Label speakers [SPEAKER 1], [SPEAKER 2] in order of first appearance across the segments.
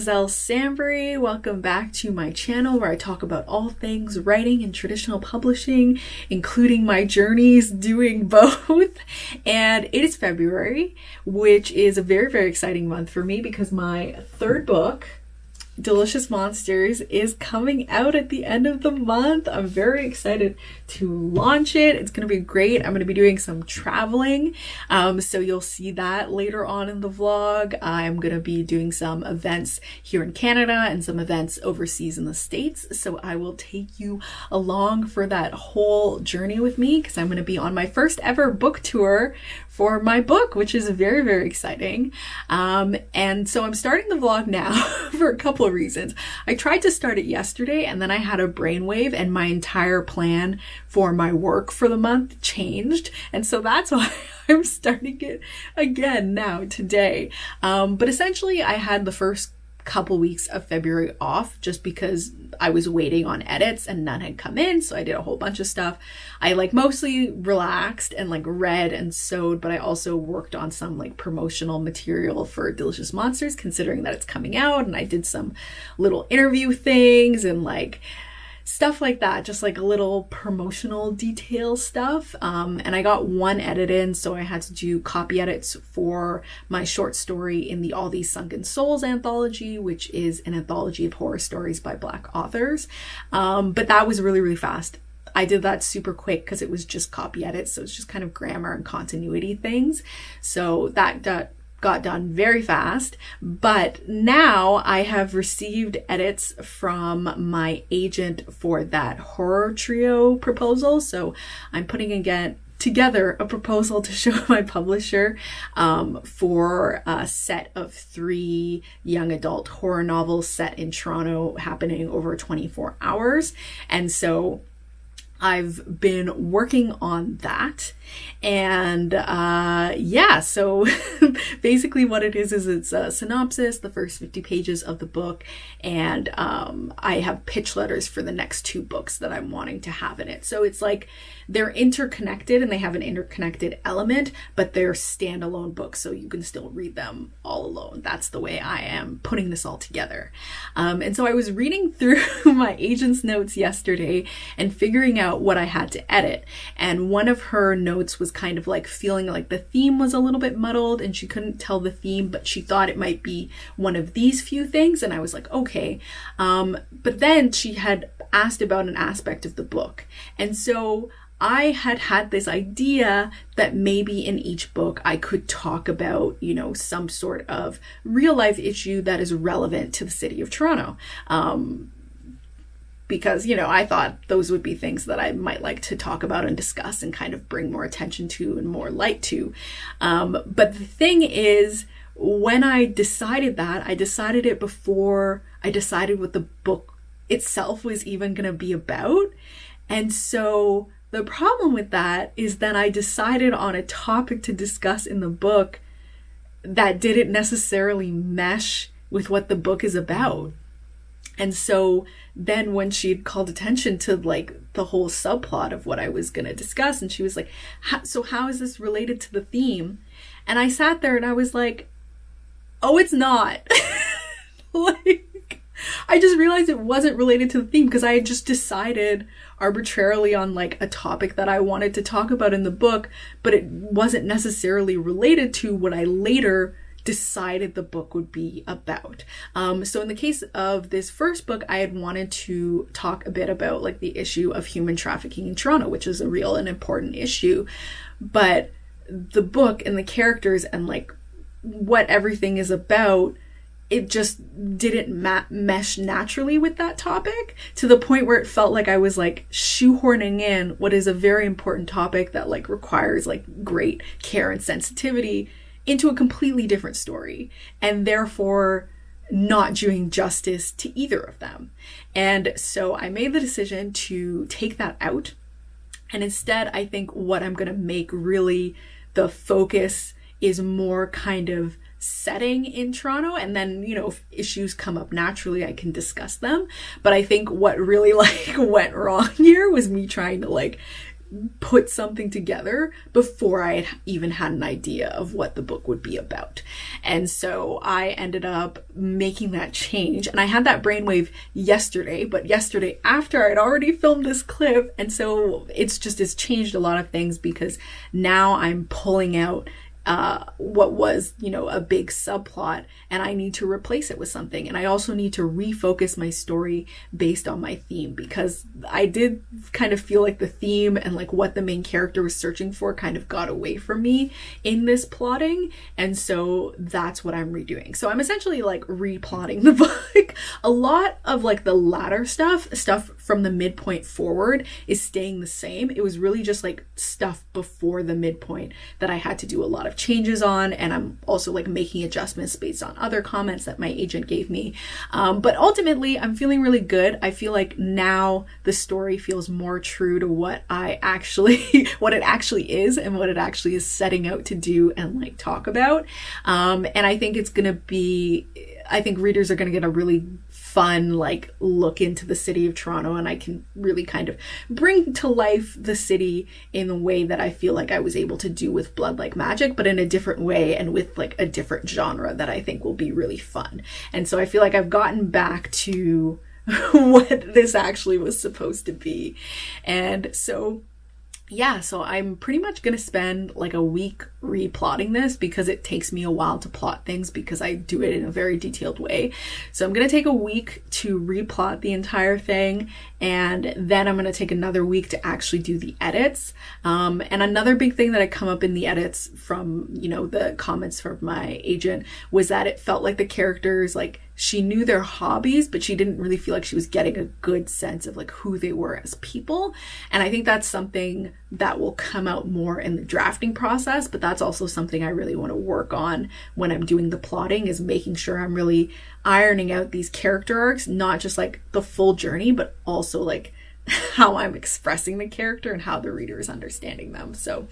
[SPEAKER 1] Liselle Sambury. Welcome back to my channel where I talk about all things writing and traditional publishing, including my journeys doing both. And it is February, which is a very, very exciting month for me because my third book, Delicious Monsters, is coming out at the end of the month. I'm very excited to launch it. It's going to be great. I'm going to be doing some traveling, so you'll see that later on in the vlog. I'm going to be doing some events here in Canada and some events overseas in the States, so I will take you along for that whole journey with me because I'm going to be on my first ever book tour for my book, which is very, very exciting. And so I'm starting the vlog now for a couple of reasons. I tried to start it yesterday and then I had a brainwave and my entire plan for my work for the month changed. And so that's why I'm starting it again now today. But essentially I had the first couple weeks of February off just because I was waiting on edits and none had come in, so I did a whole bunch of stuff. I mostly relaxed and read and sewed, but I also worked on some promotional material for Delicious Monsters considering that it's coming out, and I did some little interview things and stuff like that, just little promotional detail stuff. And I got one edit in, so I had to do copy edits for my short story in the All These Sunken Souls anthology, which is an anthology of horror stories by Black authors. But that was really, really fast. I did that super quick because it was just copy edits, so it's just kind of grammar and continuity things. So that got done very fast. But now I have received edits from my agent for that horror trio proposal. So I'm putting again together a proposal to show my publisher for a set of 3 young adult horror novels set in Toronto happening over 24 hours. And so I've been working on that, and yeah, so basically what it is it's a synopsis, the first 50 pages of the book, and I have pitch letters for the next 2 books that I'm wanting to have in it. So it's they're interconnected and they have an interconnected element, but they're standalone books, so you can still read them all alone. That's the way I am putting this all together. And so I was reading through my agent's notes yesterday and figuring out what I had to edit. And one of her notes was kind of feeling like the theme was a little bit muddled and she couldn't tell the theme, but she thought it might be one of these few things. And I was like, okay. But then she had asked about an aspect of the book. And so I had this idea that maybe in each book I could talk about, some sort of real life issue that is relevant to the city of Toronto. Because, I thought those would be things that I might like to talk about and discuss and kind of bring more attention to and more light to. But the thing is, when I decided that, I decided it before I decided what the book itself was even going to be about. And so the problem with that is that I decided on a topic to discuss in the book that didn't necessarily mesh with what the book is about. And so then when she had called attention to the whole subplot of what I was going to discuss, and she was like, so how is this related to the theme? And I sat there and I was like, oh, it's not. I just realized it wasn't related to the theme because I had just decided arbitrarily on a topic that I wanted to talk about in the book, but it wasn't necessarily related to what I later decided the book would be about. So in the case of this first book, I had wanted to talk a bit about the issue of human trafficking in Toronto, which is a real and important issue. But the book and the characters and what everything is about, it just didn't mesh naturally with that topic, to the point where it felt like I was shoehorning in what is a very important topic that requires great care and sensitivity into a completely different story, and therefore not doing justice to either of them. And so I made the decision to take that out, and instead I think what I'm going to make really the focus is more kind of setting in Toronto, and then if issues come up naturally I can discuss them. But I think what really went wrong here was me trying to put something together before I had even had an idea of what the book would be about. And so I ended up making that change, and I had that brainwave yesterday, but yesterday after I'd already filmed this clip. And so it's changed a lot of things, because now I'm pulling out what was, you know, a big subplot, and I need to replace it with something. And I also need to refocus my story based on my theme, because I did kind of feel like the theme and like what the main character was searching for kind of got away from me in this plotting. And so that's what I'm redoing. So I'm essentially like replotting the book. A lot of like the latter stuff from the midpoint forward is staying the same. It was really just like stuff before the midpoint that I had to do a lot of changes on, and I'm also like making adjustments based on other comments that my agent gave me. But ultimately, I'm feeling really good. I feel like now the story feels more true to what it actually is, and what it actually is setting out to do and like talk about. And I think I think readers are gonna get a really fun like look into the city of Toronto, and I can really kind of bring to life the city in the way that I feel like I was able to do with Blood Like Magic, but in a different way and with like a different genre that I think will be really fun. And so I feel like I've gotten back to what this actually was supposed to be. And so yeah, so I'm pretty much gonna spend like a week replotting this, because it takes me a while to plot things because I do it in a very detailed way. So I'm gonna take a week to replot the entire thing, and then I'm gonna take another week to actually do the edits. And another big thing that had come up in the edits from, you know, the comments from my agent was that it felt like the characters, like, she knew their hobbies, but she didn't really feel like she was getting a good sense of like who they were as people. And I think that's something that will come out more in the drafting process, but that's also something I really want to work on when I'm doing the plotting, is making sure I'm really ironing out these character arcs, not just like the full journey, but also like how I'm expressing the character and how the reader is understanding them. So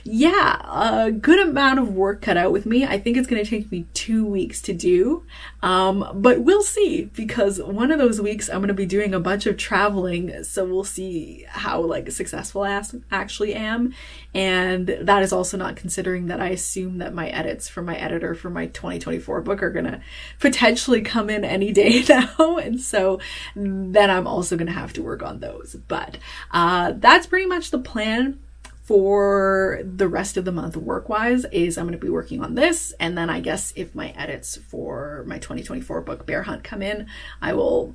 [SPEAKER 1] yeah, a good amount of work cut out with me. I think it's going to take me 2 weeks to do, but we'll see, because one of those weeks I'm going to be doing a bunch of traveling, so we'll see how like successful I actually am. And that is also not considering that I assume that my edits from my editor for my 2024 book are going to potentially come in any day now, and so then I'm also going to have to work on those. But that's pretty much the plan for the rest of the month work-wise. Is I'm going to be working on this, and then I guess if my edits for my 2024 book Bear Hunt come in, I will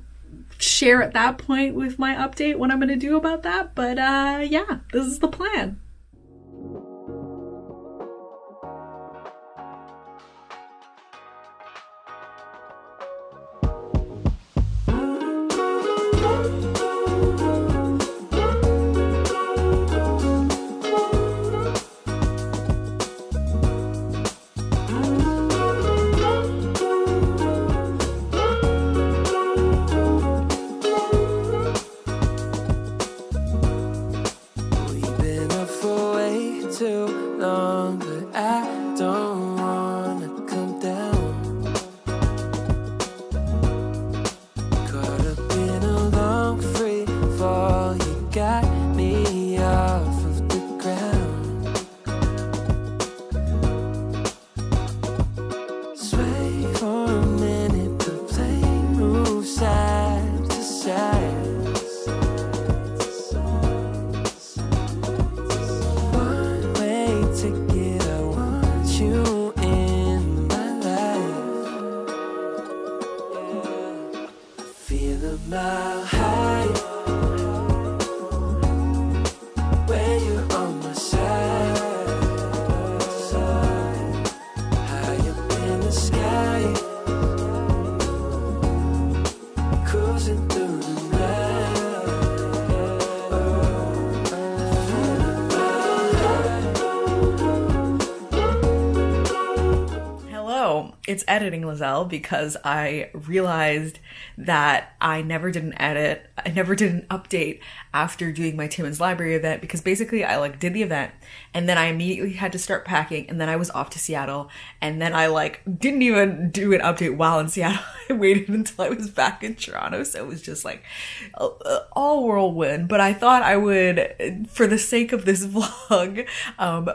[SPEAKER 1] share at that point with my update what I'm going to do about that. But yeah, this is the plan. It's editing Liselle, because I realized that I never did an edit, I never did an update after doing my Timmins Library event, because basically I like did the event and then I immediately had to start packing, and then I was off to Seattle, and then I like didn't even do an update while in Seattle. I waited until I was back in Toronto, so it was just like all whirlwind. But I thought I would, for the sake of this vlog,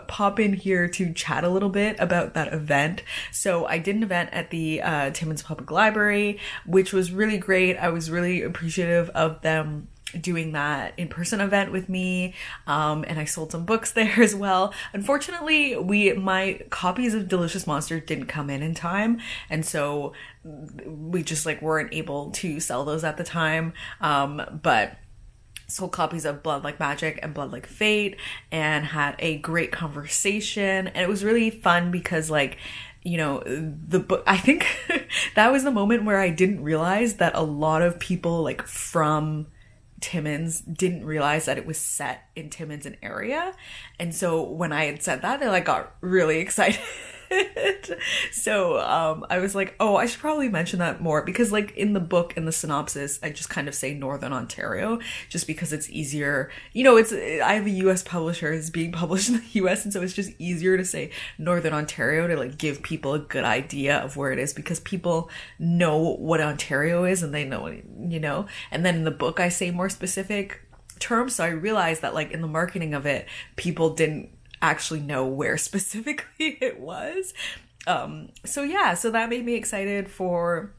[SPEAKER 1] pop in here to chat a little bit about that event. So I did an event at the Timmins Public Library, which was really great. I was really appreciative of them doing that in-person event with me, and I sold some books there as well. Unfortunately, my copies of Delicious Monsters didn't come in time, and so we just like weren't able to sell those at the time, but sold copies of Blood Like Magic and Blood Like Fate, and had a great conversation. And it was really fun because, like, you know, the book, I think that was the moment where I didn't realize that a lot of people like from Timmins didn't realize that it was set in Timmins and area. And so when I had said that, they like got really excited. So I was like, oh, I should probably mention that more, because like in the book, in the synopsis, I just kind of say Northern Ontario just because it's easier. You know, I have a US publisher, it's being published in the US, and so it's just easier to say Northern Ontario to like give people a good idea of where it is, because people know what Ontario is and they know, you know. And then in the book I say more specific terms, so I realized that like in the marketing of it, people didn't actually know where specifically it was. So yeah, so that made me excited for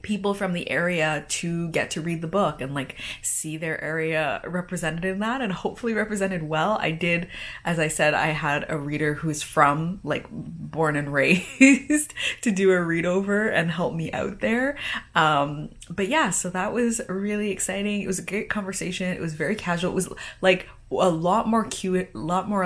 [SPEAKER 1] people from the area to get to read the book and like see their area represented in that, and hopefully represented well. I did, as I said, I had a reader who's from like born and raised to do a read over and help me out there. But yeah, so that was really exciting. It was a great conversation. It was very casual. It was like a lot more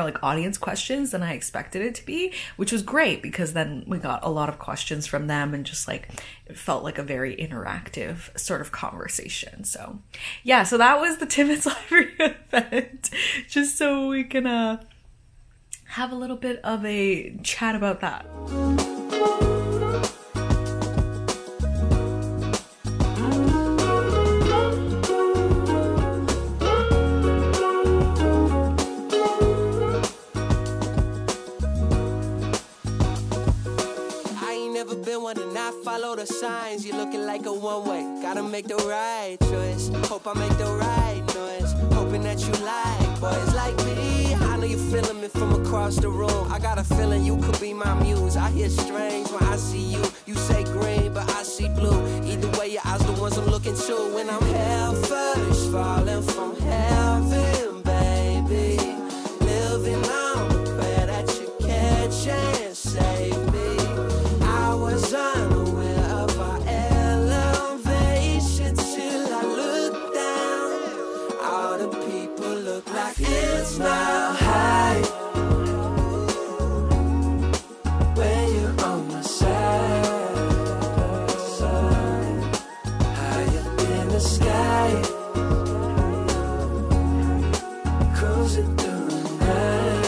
[SPEAKER 1] like audience questions than I expected it to be, which was great because then we got a lot of questions from them, and just like it felt like a very interactive sort of conversation. So yeah, so that was the Timmins Library event, just so we can have a little bit of a chat about that.
[SPEAKER 2] Follow the signs, you're looking like a one-way. Gotta make the right choice. Hope I make the right noise. Hoping that you like boys like me. I know you're feeling me from across the room. I got a feeling you could be my muse. I hear strange when I see you. You say green, but I see blue. Either way, your eyes the ones I'm looking to. When I'm hell first, falling from heaven, baby. Living on the prayer that you catch and save me. I was unaware of our elevation till I looked down. All the people look like it's not high. When you're on my side, high up in the sky, cruising through the night.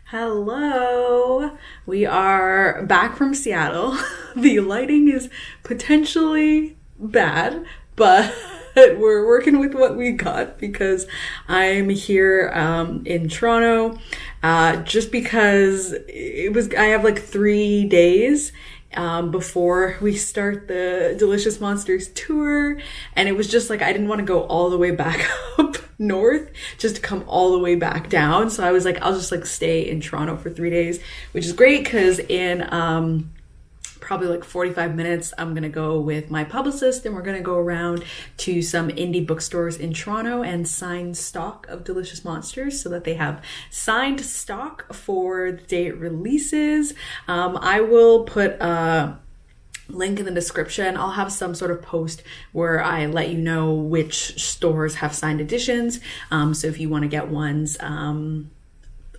[SPEAKER 1] Hello, we are back from Seattle. The lighting is potentially bad, but we're working with what we got because I'm here in Toronto just because I have like 3 days before we start the Delicious Monsters tour, and it was just like I didn't want to go all the way back up north just to come all the way back down, so I was like, I'll just like stay in Toronto for 3 days, which is great because in probably like 45 minutes I'm gonna go with my publicist and we're gonna go around to some indie bookstores in Toronto and sign stock of Delicious Monsters so that they have signed stock for the day it releases. I will put link in the description. I'll have some sort of post where I let you know which stores have signed editions. So if you want to get ones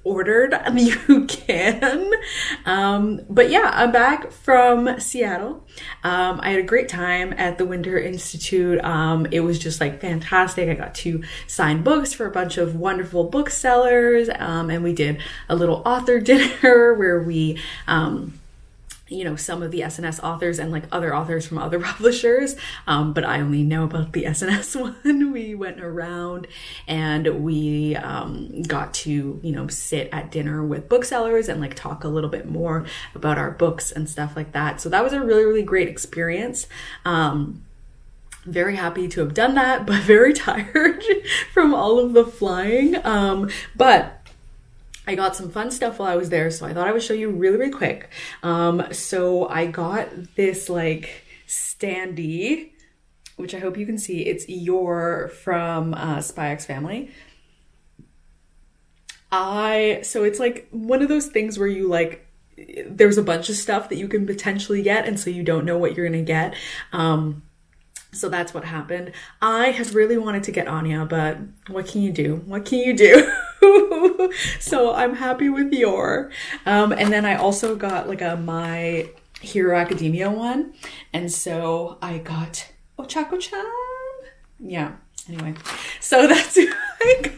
[SPEAKER 1] ordered, you can. But yeah, I'm back from Seattle. I had a great time at the Winter Institute. It was just like fantastic. I got to sign books for a bunch of wonderful booksellers, and we did a little author dinner where we you know, some of the SNS authors and like other authors from other publishers, but I only know about the SNS one. We went around and we got to, you know, sit at dinner with booksellers and like talk a little bit more about our books and stuff like that. So that was a really, really great experience. Very happy to have done that, but very tired from all of the flying. But I got some fun stuff while I was there, so I thought I would show you really, really quick. So I got this like standee, which I hope you can see. It's Your from Spy X Family. So it's like one of those things where you like, there's a bunch of stuff that you can potentially get, and so you don't know what you're gonna get. So that's what happened. I have really wanted to get Anya, but what can you do? What can you do? So I'm happy with Your. And then I also got like a My Hero Academia one. And so I got Ochako-chan. Yeah, anyway. So that's who I got.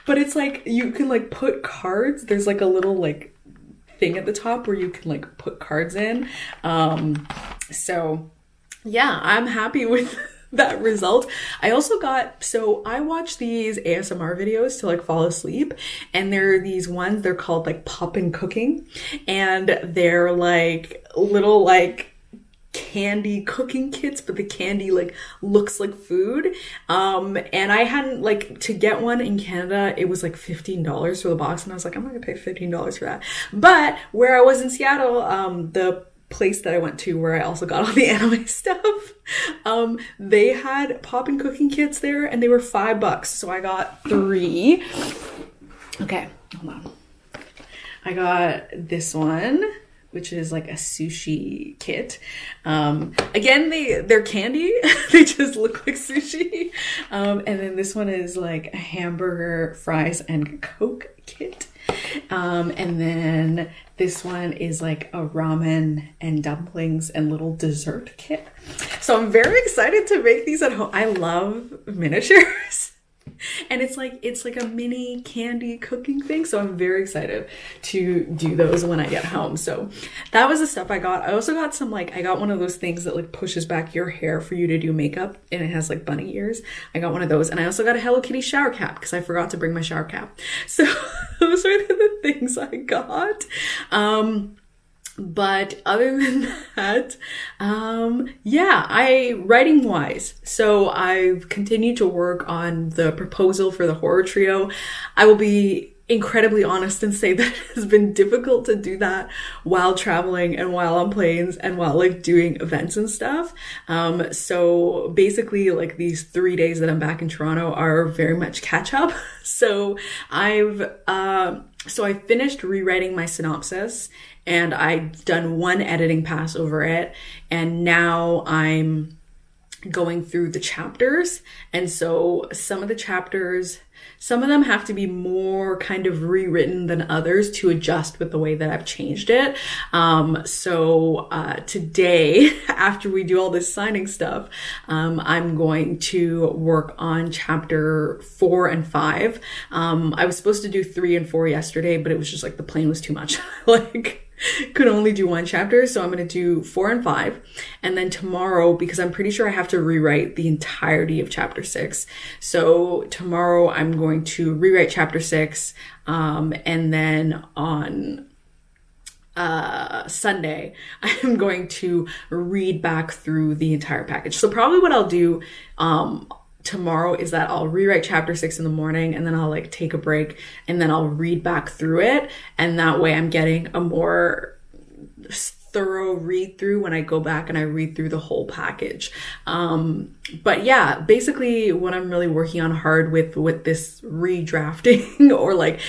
[SPEAKER 1] But it's like, you can like put cards. There's like a little like thing at the top where you can like put cards in. So yeah, I'm happy with that result. I also got, so I watch these ASMR videos to like fall asleep, and there are these ones, they're called like Poppin' Cooking, and they're like little like candy cooking kits, but the candy like looks like food. And I hadn't like, to get one in Canada, it was like $15 for the box, and I was like, I'm not gonna pay $15 for that. But where I was in Seattle, the place that I went to where I also got all the anime stuff, they had Poppin' Cooking kits there, and they were $5. So I got 3. Okay, hold on. I got this one, which is like a sushi kit. Again, they're candy. They just look like sushi. And then this one is like a hamburger, fries, and Coke kit. And then this one is like a ramen and dumplings and little dessert kit. So I'm very excited to make these at home. I love miniatures. And it's like a mini candy cooking thing. So I'm very excited to do those when I get home. So that was the stuff I got. I also got some like, I got one of those things that like pushes back your hair for you to do makeup, and it has like bunny ears. I got one of those, and I also got a Hello Kitty shower cap because I forgot to bring my shower cap. So those are the things I got. But other than that, yeah, writing wise. So I've continued to work on the proposal for the horror trio. I will be incredibly honest and say that it has been difficult to do that while traveling and while on planes and while like doing events and stuff. So basically like these 3 days that I'm back in Toronto are very much catch up. So I finished rewriting my synopsis, and I've done one editing pass over it, and now I'm going through the chapters. And so some of the chapters, some of them have to be more kind of rewritten than others to adjust with the way that I've changed it. So today, after we do all this signing stuff, I'm going to work on chapter 4 and 5. I was supposed to do 3 and 4 yesterday, but it was just like the plane was too much. Like, could only do one chapter, so I'm going to do 4 and 5. And then tomorrow, because I'm pretty sure I have to rewrite the entirety of chapter 6. So tomorrow I'm going to rewrite chapter 6. And then on Sunday, I'm going to read back through the entire package. So probably what I'll do tomorrow is that I'll rewrite chapter 6 in the morning, and then I'll like take a break, and then I'll read back through it, and that way I'm getting a more thorough read through when I go back and I read through the whole package. But yeah, basically what I'm really working on hard with this redrafting or like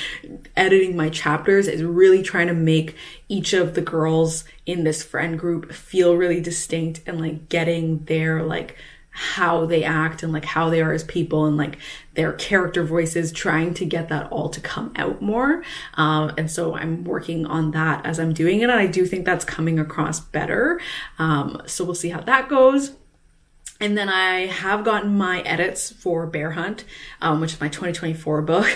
[SPEAKER 1] editing my chapters is really trying to make each of the girls in this friend group feel really distinct, and like getting their like how they act and like how they are as people and like their character voices, trying to get that all to come out more. And so I'm working on that as I'm doing it. And I do think that's coming across better. So we'll see how that goes. And then I have gotten my edits for Bear Hunt, which is my 2024 book.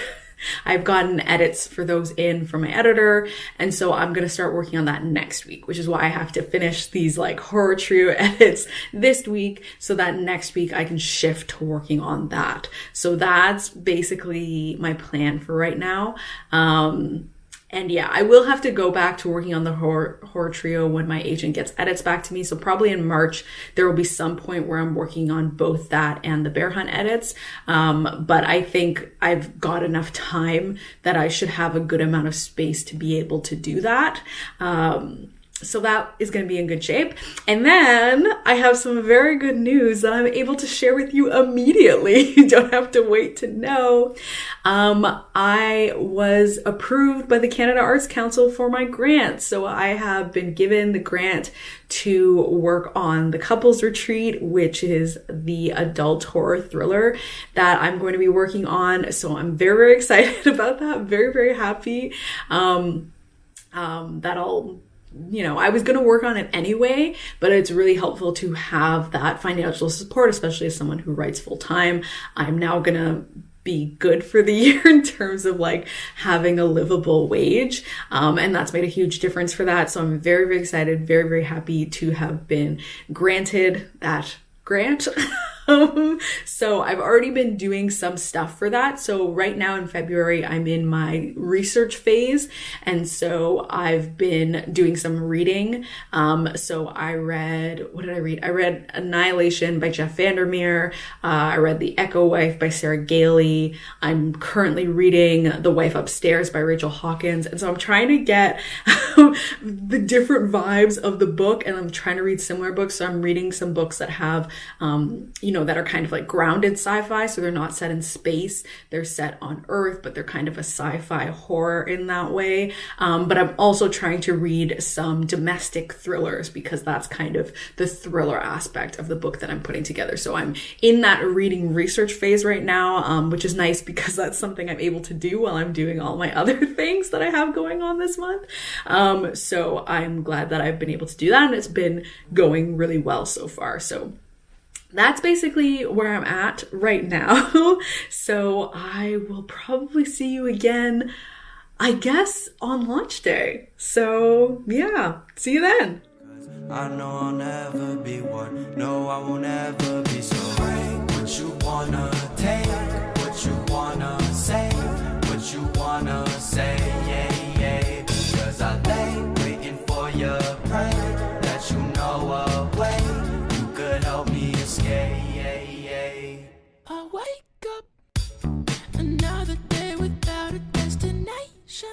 [SPEAKER 1] I've gotten edits for those in from my editor. And so I'm going to start working on that next week, which is why I have to finish these like horror trio edits this week so that next week I can shift to working on that. So that's basically my plan for right now. And yeah, I will have to go back to working on the horror trio when my agent gets edits back to me. So probably in March, there will be some point where I'm working on both that and the Bear Hunt edits. But I think I've got enough time that I should have a good amount of space to be able to do that. So that is going to be in good shape. And then I have some very good news that I'm able to share with you immediately. You don't have to wait to know. I was approved by the Canada Arts Council for my grant. So I have been given the grant to work on the Couples Retreat, which is the adult horror thriller that I'm going to be working on. So I'm very, very excited about that. Very, very happy I was going to work on it anyway, but it's really helpful to have that financial support, especially as someone who writes full time. I'm now going to be good for the year in terms of like having a livable wage. And that's made a huge difference for that. So I'm very, very excited, very, very happy to have been granted that grant. So I've already been doing some stuff for that. So right now in February, I'm in my research phase. And so I've been doing some reading. So I read, what did I read? I read Annihilation by Jeff Vandermeer. I read The Echo Wife by Sarah Gailey. I'm currently reading The Wife Upstairs by Rachel Hawkins. And so I'm trying to get the different vibes of the book, and I'm trying to read similar books. So I'm reading some books that have, that are kind of like grounded sci-fi. So they're not set in space. They're set on Earth, but they're kind of a sci-fi horror in that way. But I'm also trying to read some domestic thrillers because that's kind of the thriller aspect of the book that I'm putting together. So I'm in that reading research phase right now, which is nice because that's something I'm able to do while I'm doing all my other things that I have going on this month. So I'm glad that I've been able to do that, and it's been going really well so far. So that's basically where I'm at right now. So I will probably see you again, I guess, on launch day. So yeah, see you then.
[SPEAKER 2] I know I'll never be one. No, I won't ever be so. What you wanna take, what you wanna say, what you wanna say, yeah, yeah. Cause I lay waiting for your pray, that you know a way you could help me escape.
[SPEAKER 3] I wake up another day without a destination.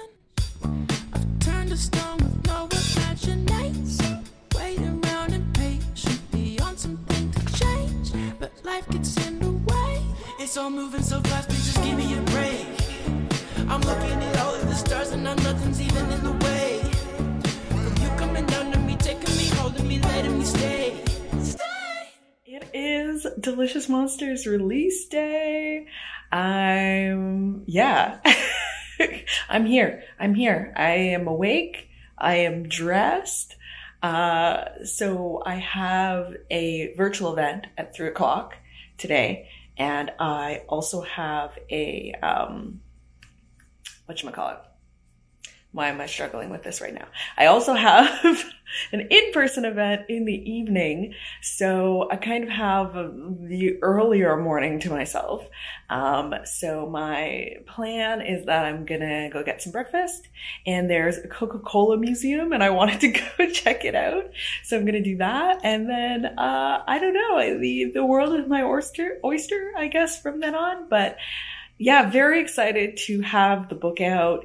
[SPEAKER 3] I've turned to stone with no imagination. Wait around impatiently on something to change, but life gets in the way. It's all moving so fast, please just give me a break. I'm looking at all of the stars and now nothing's even in the way. From you coming down to me, taking me, holding me, letting me stay.
[SPEAKER 1] It is Delicious Monsters release day. I'm here. I am awake. I am dressed. So I have a virtual event at 3 o'clock today. And I also have a, whatchamacallit? Why am I struggling with this right now? I also have an in-person event in the evening. So I kind of have the earlier morning to myself. So my plan is that I'm gonna go get some breakfast, and there's a Coca-Cola museum and I wanted to go check it out. So I'm gonna do that. And then, I don't know, the world is my oyster, I guess, from then on. But yeah, very excited to have the book out.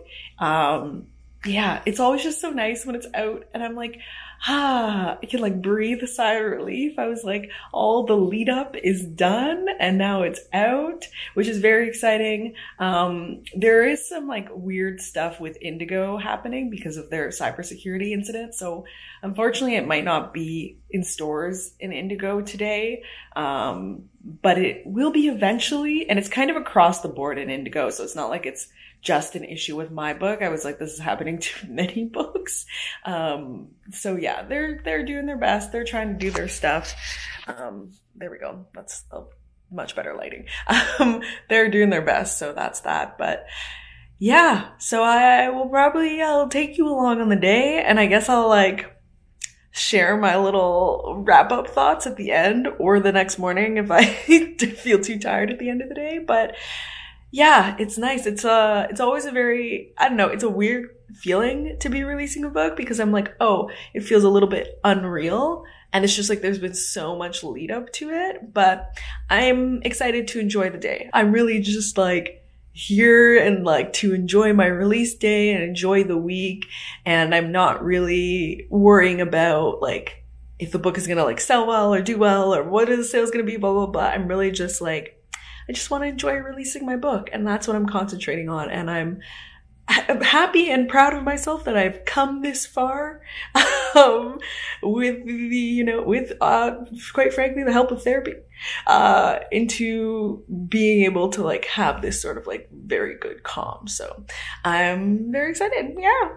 [SPEAKER 1] Yeah, it's always just so nice when it's out and I'm like, I can like breathe a sigh of relief. I was like, all the lead up is done and now it's out, which is very exciting. There is some like weird stuff with Indigo happening because of their cybersecurity incident. So unfortunately it might not be in stores in Indigo today. But it will be eventually, and it's kind of across the board in Indigo. So it's not like it's just an issue with my book. I was like, this is happening to many books. So yeah, they're doing their best. They're trying to do their stuff. There we go. That's a much better lighting. They're doing their best. So that's that. But yeah, so I'll take you along on the day, and I guess I'll like share my little wrap up thoughts at the end or the next morning if I feel too tired at the end of the day. But yeah, it's nice. It's always a very, I don't know, it's a weird feeling to be releasing a book because I'm like, oh, it feels a little bit unreal. And it's just like there's been so much lead up to it, but I'm excited to enjoy the day. I'm really just like here and like to enjoy my release day and enjoy the week. And I'm not really worrying about like if the book is going to like sell well or do well or what is the sales going to be, blah, blah, blah. I'm really just like, I just want to enjoy releasing my book. And that's what I'm concentrating on. And I'm happy and proud of myself that I've come this far, with quite frankly, the help of therapy, into being able to like have this sort of like very good calm. So I'm very excited. Yeah.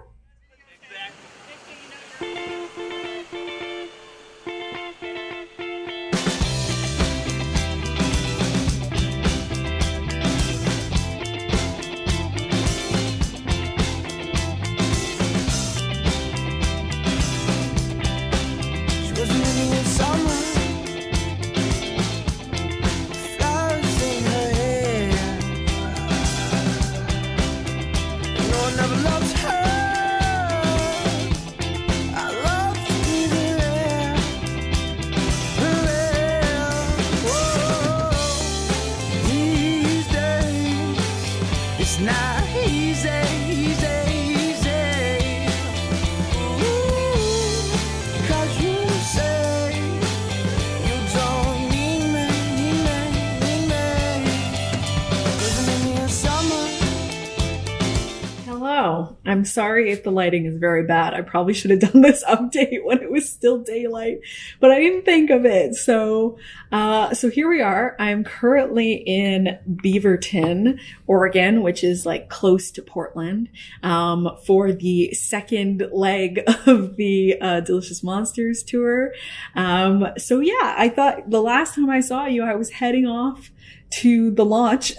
[SPEAKER 1] I'm sorry if the lighting is very bad. I probably should have done this update when it was still daylight, but I didn't think of it. So here we are. I'm currently in Beaverton, Oregon, which is like close to Portland, for the second leg of the Delicious Monsters tour. So yeah, I thought the last time I saw you, I was heading off to the launch.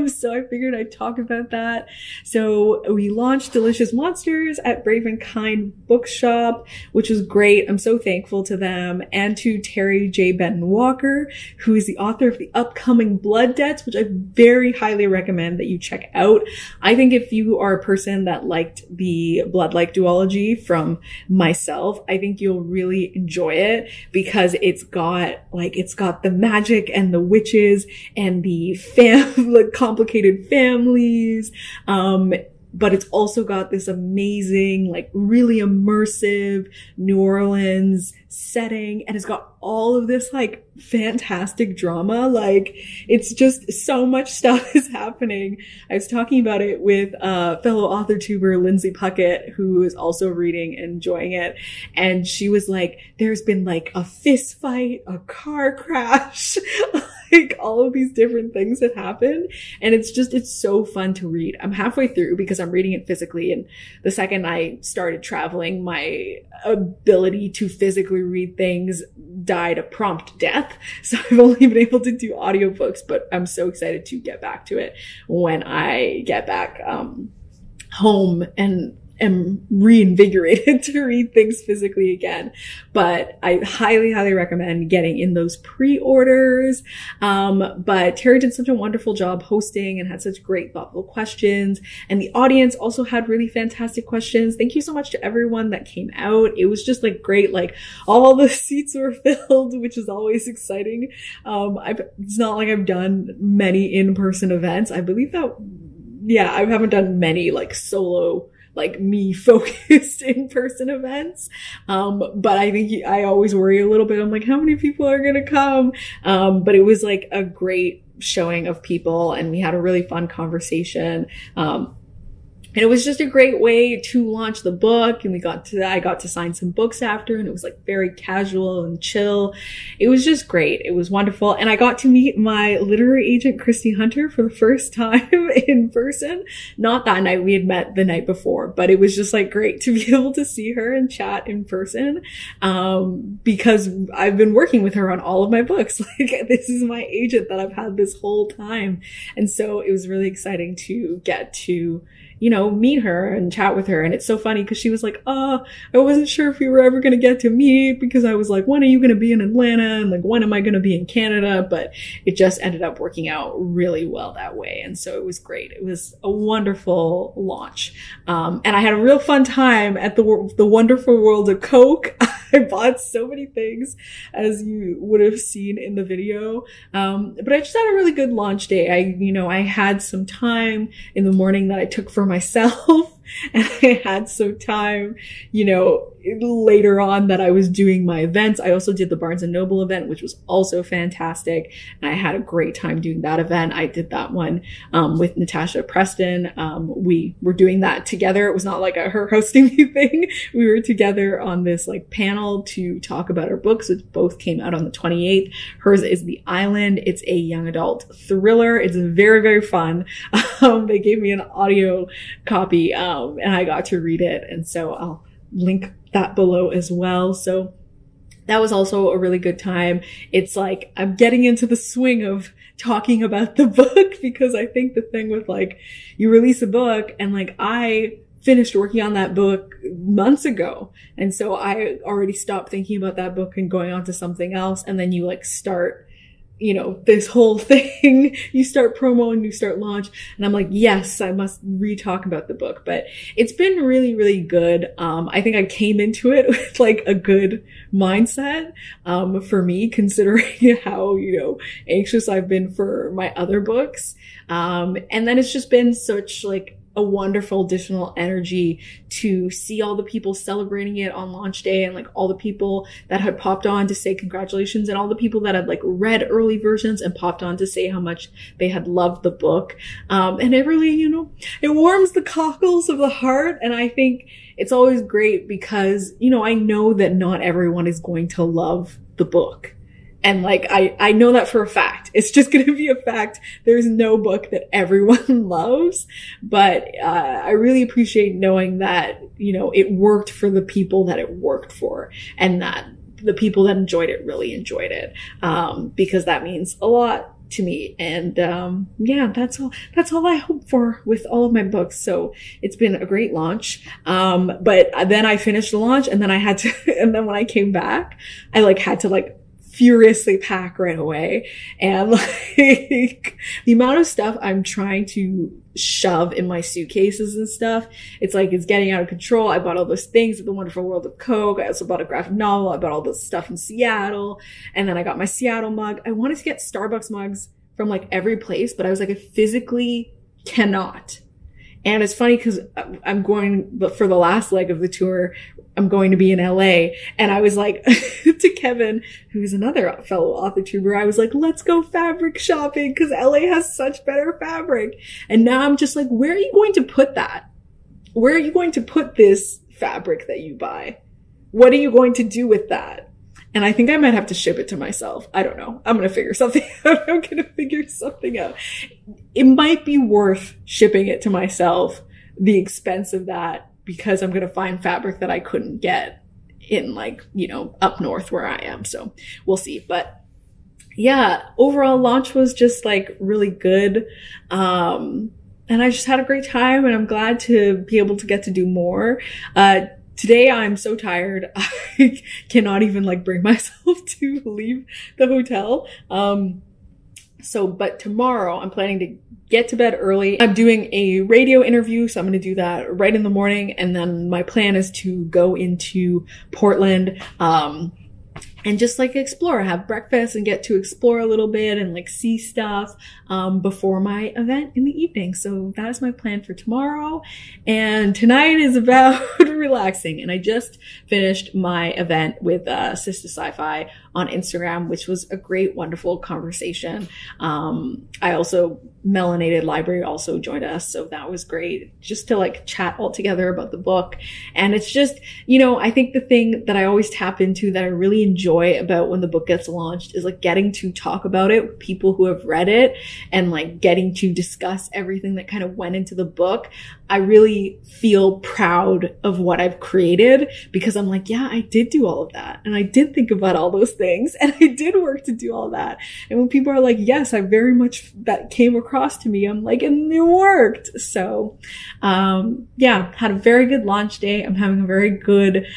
[SPEAKER 1] So I figured I'd talk about that. So we launched Delicious Monsters at Brave and Kind Bookshop, which was great. I'm so thankful to them, and to Terry J. Benton Walker, who is the author of the upcoming Blood Debts, which I very highly recommend that you check out. I think if you are a person that liked the Blood-like duology from myself, I think you'll really enjoy it because it's got the magic and the witches and the complicated families, but it's also got this amazing, like really immersive New Orleans setting, and it's got all of this like fantastic drama. Like it's just so much stuff is happening. I was talking about it with fellow Authortuber Lindsay Puckett, who is also reading and enjoying it, and she was like, there's been like a fist fight, a car crash, like all of these different things that happen, and it's so fun to read. I'm halfway through because I'm reading it physically, and the second I started traveling, my ability to physically read things died a prompt death. So I've only been able to do audiobooks, but I'm so excited to get back to it when I get back home and am reinvigorated to read things physically again. But I highly, highly recommend getting in those pre-orders. But Terry did such a wonderful job hosting and had such great, thoughtful questions. And the audience also had really fantastic questions. Thank you so much to everyone that came out. It was just like great. Like all the seats were filled, which is always exciting. It's not like I've done many in-person events. I believe that, yeah, I haven't done many like solo like me focused in-person events. But I think I always worry a little bit. I'm like, how many people are going to come? But it was like a great showing of people, and we had a really fun conversation. And it was just a great way to launch the book. And I got to sign some books after, and it was like very casual and chill. It was just great. It was wonderful. And I got to meet my literary agent, Christy Hunter, for the first time in person. Not that night, we had met the night before, but it was just like great to be able to see her and chat in person. Because I've been working with her on all of my books. Like, this is my agent that I've had this whole time. And so it was really exciting to get to, you know, meet her and chat with her. And it's so funny because she was like, I wasn't sure if we were ever going to get to meet, because I was like, when are you going to be in Atlanta? And like, when am I going to be in Canada? But it just ended up working out really well that way. And so it was great. It was a wonderful launch. And I had a real fun time at the wonderful world of Coke. I bought so many things, as you would have seen in the video. But I just had a really good launch day. I had some time in the morning that I took for myself, and I had some time, later on that I was doing my events. I also did the Barnes & Noble event, which was also fantastic. And I had a great time doing that event. I did that one, with Natasha Preston. We were doing that together. It was not like her hosting me thing. We were together on this like panel to talk about our books, which both came out on the 28th. Hers is The Island. It's a young adult thriller. It's very, very fun. They gave me an audio copy, and I got to read it. And so I'll link that below as well. So that was also a really good time. It's like I'm getting into the swing of talking about the book, because I think the thing with like, you release a book, and like I finished working on that book months ago. And so I already stopped thinking about that book and going on to something else. And then you like start, this whole thing, you start promo and you start launch. And I'm like, yes, I must re-talk about the book. But it's been really, really good. I think I came into it with like a good mindset, for me, considering how, anxious I've been for my other books. And then it's just been such like a wonderful additional energy to see all the people celebrating it on launch day, and like all the people that had popped on to say congratulations, and all the people that had like read early versions and popped on to say how much they had loved the book. And it really, it warms the cockles of the heart. And I think it's always great because, I know that not everyone is going to love the book. And like, I know that for a fact. It's just going to be a fact. There's no book that everyone loves, but, I really appreciate knowing that, it worked for the people that it worked for, and that the people that enjoyed it really enjoyed it. Because that means a lot to me. And, that's all I hope for with all of my books. So it's been a great launch. But then I finished the launch, and then and then when I came back, I like had to furiously pack right away. And like the amount of stuff I'm trying to shove in my suitcases and stuff, it's like, it's getting out of control. I bought all those things at the Wonderful World of Coke. I also bought a graphic novel. I bought all this stuff in Seattle. And then I got my Seattle mug. I wanted to get Starbucks mugs from like every place, but I was like, I physically cannot. And it's funny because but for the last leg of the tour, I'm going to be in LA. And I was like, to Kevin, who's another fellow Authortuber, I was like, let's go fabric shopping because LA has such better fabric. And now I'm just like, where are you going to put that? Where are you going to put this fabric that you buy? What are you going to do with that? And I think I might have to ship it to myself. I don't know. I'm going to figure something out. I'm going to figure something out. It might be worth shipping it to myself, the expense of that, because I'm going to find fabric that I couldn't get in up north where I am. So we'll see. But yeah, overall launch was just like really good. And I just had a great time, and I'm glad to be able to get to do more. Today I'm so tired. I cannot even bring myself to leave the hotel. But tomorrow I'm planning to get to bed early. I'm doing a radio interview, so I'm going to do that right in the morning. And then my plan is to go into Portland, and just like explore, have breakfast and get to explore a little bit and like see stuff before my event in the evening. So that is my plan for tomorrow. And tonight is about relaxing. And I just finished my event with Sister Sci-Fi on Instagram, which was a great, wonderful conversation. Melanated Library also joined us, so that was great, just to like chat all together about the book. And it's just, you know, I think the thing that I always tap into that I really enjoy about when the book gets launched is like getting to talk about it with people who have read it and like getting to discuss everything that kind of went into the book. I really feel proud of what I've created because I'm like, yeah, I did do all of that. And I did think about all those things and I did work to do all that. And when people are like, yes, I very much, that came across to me, I'm like, and it worked. So, yeah, had a very good launch day. I'm having a very good,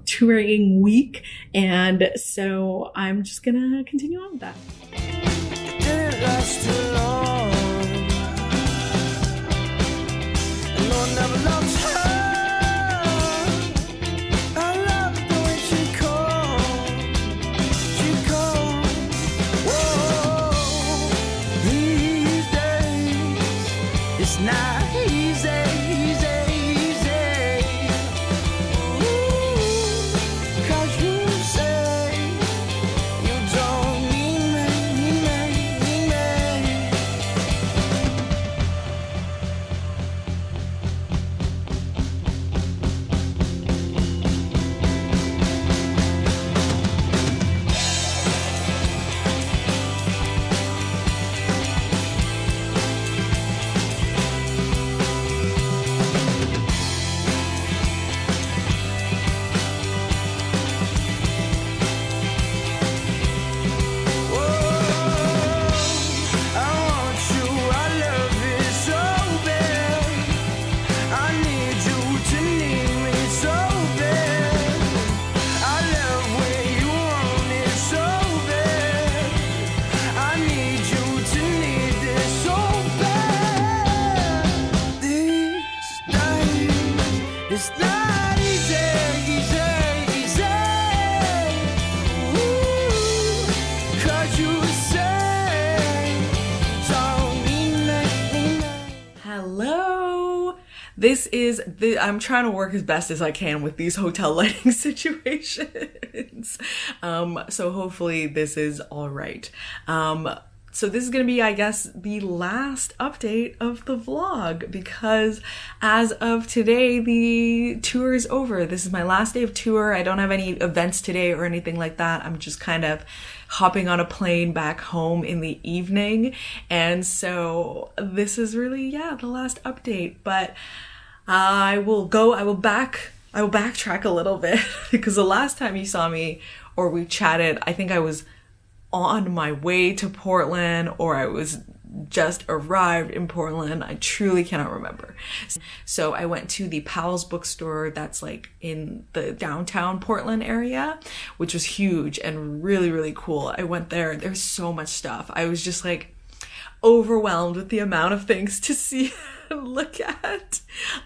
[SPEAKER 1] touring week. And so I'm just gonna continue on with that.
[SPEAKER 2] Didn't last too long. And Lord never loved her. I love the way she called. Whoa, these days it's not easy. Cause you say you don't need me. It's not easy. Ooh, 'cause you say don't need me.
[SPEAKER 1] Hello. This is I'm trying to work as best as I can with these hotel lighting situations. So hopefully this is all right. So this is going to be, I guess, the last update of the vlog because as of today, the tour is over. This is my last day of tour. I don't have any events today or anything like that. I'm just kind of hopping on a plane back home in the evening. And so this is really, yeah, the last update. But I will backtrack a little bit because the last time you saw me or we chatted, I think I was on my way to Portland or I was just arrived in Portland. I truly cannot remember. So I went to the Powell's bookstore that's like in the downtown Portland area, which was huge and really, really cool. I went there. There's so much stuff. I was just like overwhelmed with the amount of things to see and look at.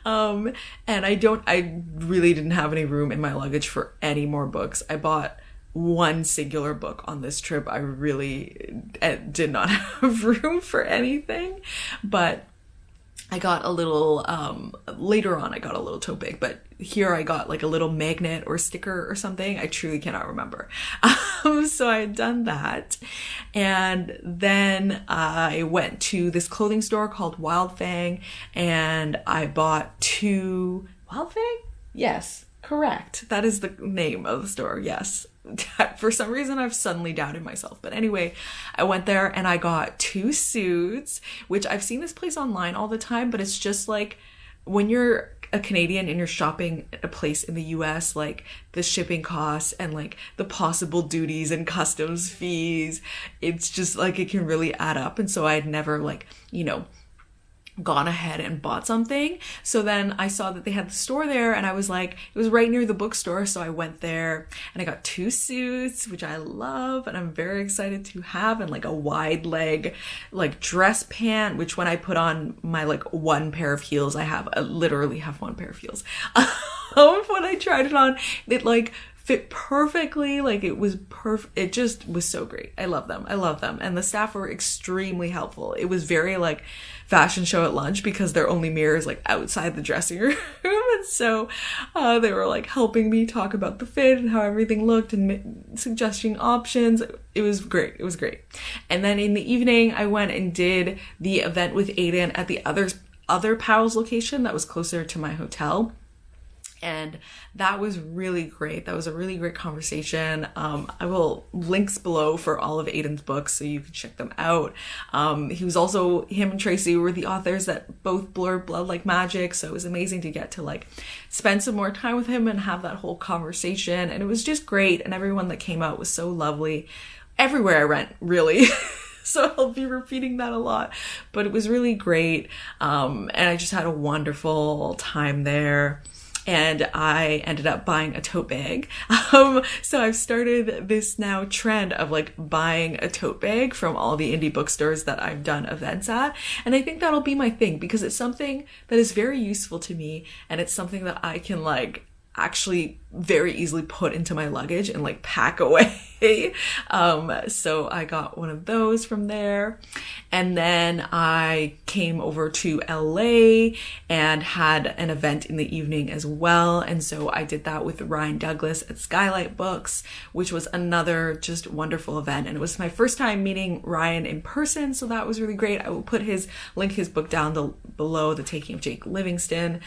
[SPEAKER 1] And I really didn't have any room in my luggage for any more books. I bought one singular book on this trip. I really did not have room for anything, but I got a little, later on I got a little tote bag, but here I got like a little magnet or sticker or something. I truly cannot remember. So I had done that. And then I went to this clothing store called Wild Fang and I bought two, Wild Fang? Yes, correct. That is the name of the store. Yes. For some reason, I've suddenly doubted myself. But anyway, I went there and I got two suits, which I've seen this place online all the time, but it's just like when you're a Canadian and you're shopping at a place in the US, like the shipping costs and like the possible duties and customs fees, it's just like it can really add up. And so I'd never like, you know, gone ahead and bought something. So then I saw that they had the store there and I was like, it was right near the bookstore. So I went there and I got two suits, which I love and I'm very excited to have, and like a wide leg like dress pant, which when I put on my like one pair of heels, I literally have one pair of heels. When I tried it on, it like fit perfectly. Like it was perfect. It just was so great. I love them. I love them. And the staff were extremely helpful. It was very like fashion show at lunch because their only mirror is like outside the dressing room. And so they were like helping me talk about the fit and how everything looked and suggesting options. It was great. It was great. And then in the evening, I went and did the event with Aiden at the other Powell's location that was closer to my hotel. And that was really great. That was a really great conversation. I will links below for all of Aiden's books so you can check them out. Him and Tracy were the authors that both blurred Blood Like Magic. So it was amazing to get to like spend some more time with him and have that whole conversation. And it was just great. And everyone that came out was so lovely. Everywhere I went, really. So I'll be repeating that a lot, but it was really great. And I just had a wonderful time there. And I ended up buying a tote bag. So I've started this now trend of like buying a tote bag from all the indie bookstores that I've done events at. And I think that'll be my thing because it's something that is very useful to me. And it's something that I can like actually very easily put into my luggage and like pack away. So I got one of those from there. And then I came over to LA and had an event in the evening as well. And so I did that with Ryan Douglas at Skylight Books, which was another just wonderful event. And it was my first time meeting Ryan in person. So that was really great. I will put his book down below, The Taking of Jake Livingston.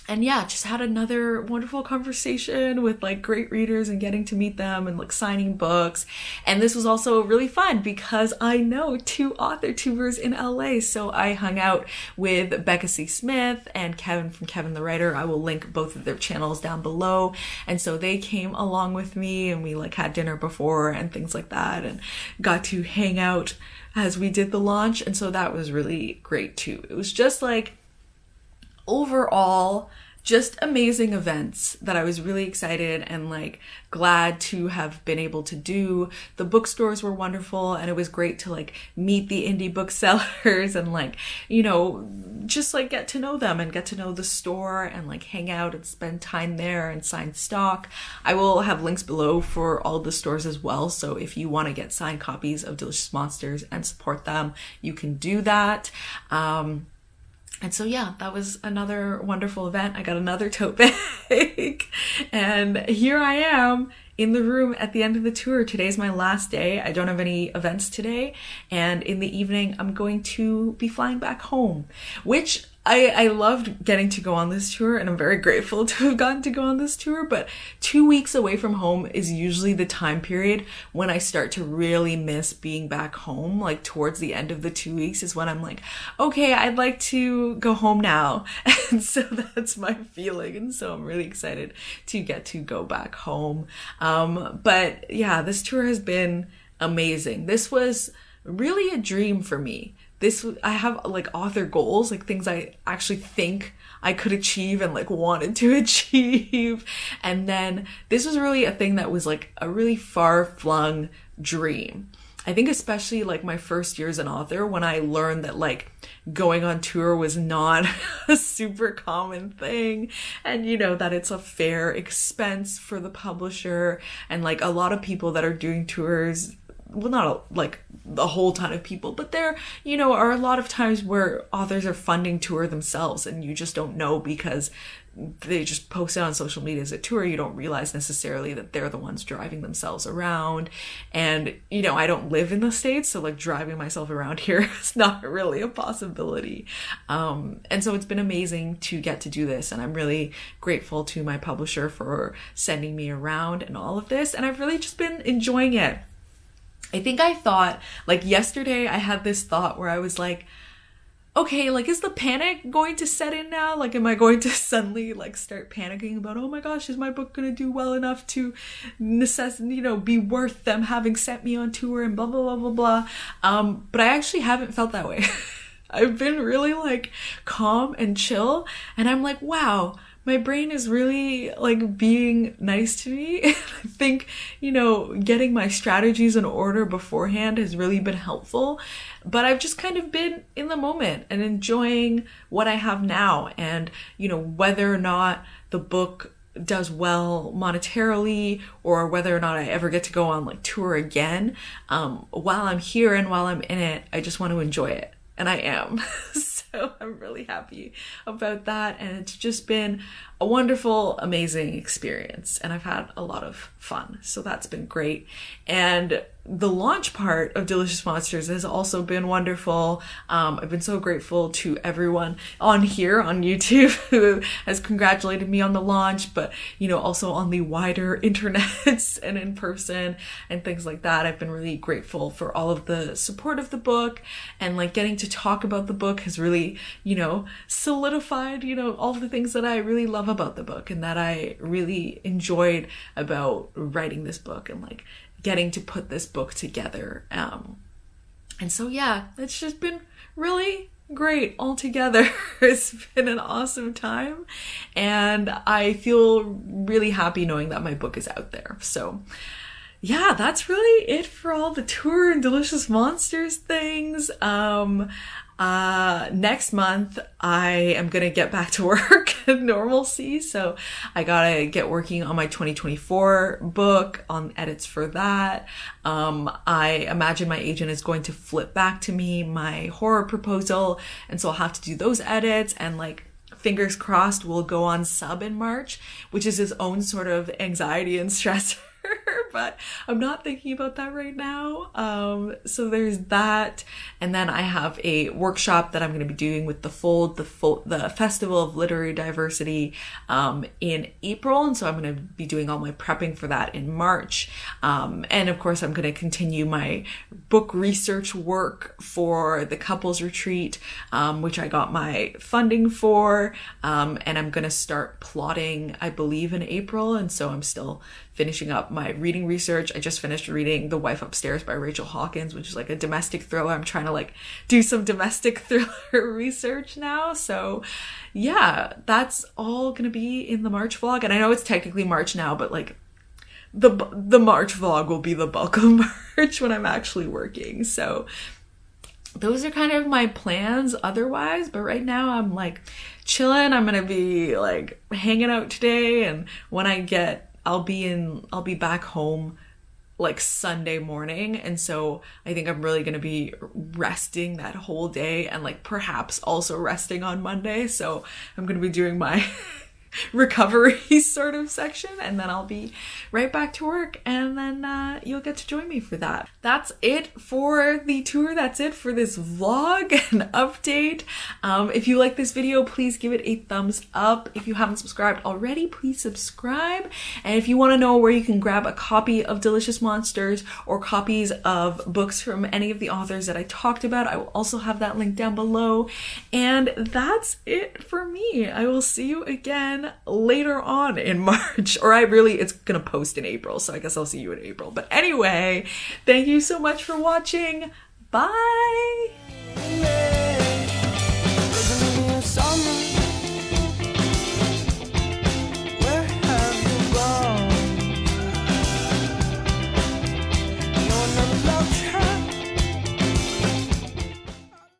[SPEAKER 1] And yeah, just had another wonderful conversation with like great readers and getting to meet them and like signing books. And this was also really fun because I know 2 author-tubers in LA. So I hung out with Becca C. Smith and Kevin from Kevin the Writer. I will link both of their channels down below. And so they came along with me and we like had dinner before and things like that and got to hang out as we did the launch. And so that was really great too. It was just like, overall, just amazing events that I was really excited and like glad to have been able to do. The bookstores were wonderful and it was great to like meet the indie booksellers and like, you know, just like get to know them and get to know the store and like hang out and spend time there and sign stock. I will have links below for all the stores as well. So if you want to get signed copies of Delicious Monsters and support them, you can do that. And so yeah, that was another wonderful event. I got another tote bag and here I am in the room at the end of the tour. Today's my last day. I don't have any events today. And in the evening, I'm going to be flying back home, which I loved getting to go on this tour and I'm very grateful to have gotten to go on this tour, but 2 weeks away from home is usually the time period when I start to really miss being back home. Like towards the end of the 2 weeks is when I'm like, okay, I'd like to go home now. And so that's my feeling. And so I'm really excited to get to go back home. But yeah, this tour has been amazing. This was really a dream for me. I have like author goals, like things I actually think I could achieve and like wanted to achieve. And then this was really a thing that was like a really far-flung dream. I think especially like my first year as an author when I learned that like going on tour was not a super common thing and you know that it's a fair expense for the publisher and like a lot of people that are doing tours, well, not like the whole ton of people, but there, you know, are a lot of times where authors are funding tour themselves and you just don't know because they just post it on social media as a tour. You don't realize necessarily that they're the ones driving themselves around. And, you know, I don't live in the States, so like driving myself around here is not really a possibility. And so it's been amazing to get to do this. And I'm really grateful to my publisher for sending me around and all of this. And I've really just been enjoying it. I think I thought, like yesterday, I had this thought where I was like, okay, like, is the panic going to set in now? Like, am I going to suddenly, like, start panicking about, oh my gosh, is my book going to do well enough to be worth them having sent me on tour and blah, blah, blah, blah, blah. But I actually haven't felt that way. I've been really, like, calm and chill. And I'm like, wow, my brain is really like being nice to me. I think, you know, getting my strategies in order beforehand has really been helpful, but I've just kind of been in the moment and enjoying what I have now. And, you know, whether or not the book does well monetarily, or whether or not I ever get to go on like tour again, while I'm here and while I'm in it, I just want to enjoy it. And I am. So I'm really happy about that. And it's just been a wonderful, amazing experience. And I've had a lot of fun. So that's been great. And the launch part of Delicious Monsters has also been wonderful. I've been so grateful to everyone on here on YouTube who has congratulated me on the launch, but you know, also on the wider internets and in person and things like that. I've been really grateful for all of the support of the book, and like getting to talk about the book has really, you know, solidified, you know, all the things that I really love about the book and that I really enjoyed about writing this book and like getting to put this book together. And so yeah, it's just been really great altogether. It's been an awesome time, and I feel really happy knowing that my book is out there. So yeah, that's really it for all the tour and Delicious Monsters things. Next month I am gonna get back to work normalcy, so I gotta get working on my 2024 book, on edits for that. I imagine my agent is going to flip back to me my horror proposal, and so I'll have to do those edits, and like fingers crossed we'll go on sub in March, which is his own sort of anxiety and stress. But I'm not thinking about that right now. So there's that. And then I have a workshop that I'm going to be doing with the Fold, the Festival of Literary Diversity, in April. And so I'm going to be doing all my prepping for that in March. And of course, I'm going to continue my book research work for the couples retreat, which I got my funding for. And I'm going to start plotting, I believe, in April. And so I'm still finishing up my reading research. I just finished reading The Wife Upstairs by Rachel Hawkins, which is like a domestic thriller. I'm trying to like do some domestic thriller research now. So yeah, that's all gonna be in the March vlog. And I know it's technically March now, but like the March vlog will be the bulk of March when I'm actually working. So those are kind of my plans otherwise, but right now I'm like chilling. I'm gonna be like hanging out today, and when I get I'll be back home like Sunday morning, and so I think I'm really gonna be resting that whole day, and like perhaps also resting on Monday. So I'm gonna be doing my recovery sort of section, and then I'll be right back to work, and then you'll get to join me for that. That's it for the tour. That's it for this vlog and update. If you like this video, please give it a thumbs up. If you haven't subscribed already, please subscribe. And if you want to know where you can grab a copy of Delicious Monsters or copies of books from any of the authors that I talked about, I will also have that link down below. And that's it for me. I will see you again later on in March, or it's gonna post in April, so I guess I'll see you in April. But anyway, thank you so much for watching. Bye!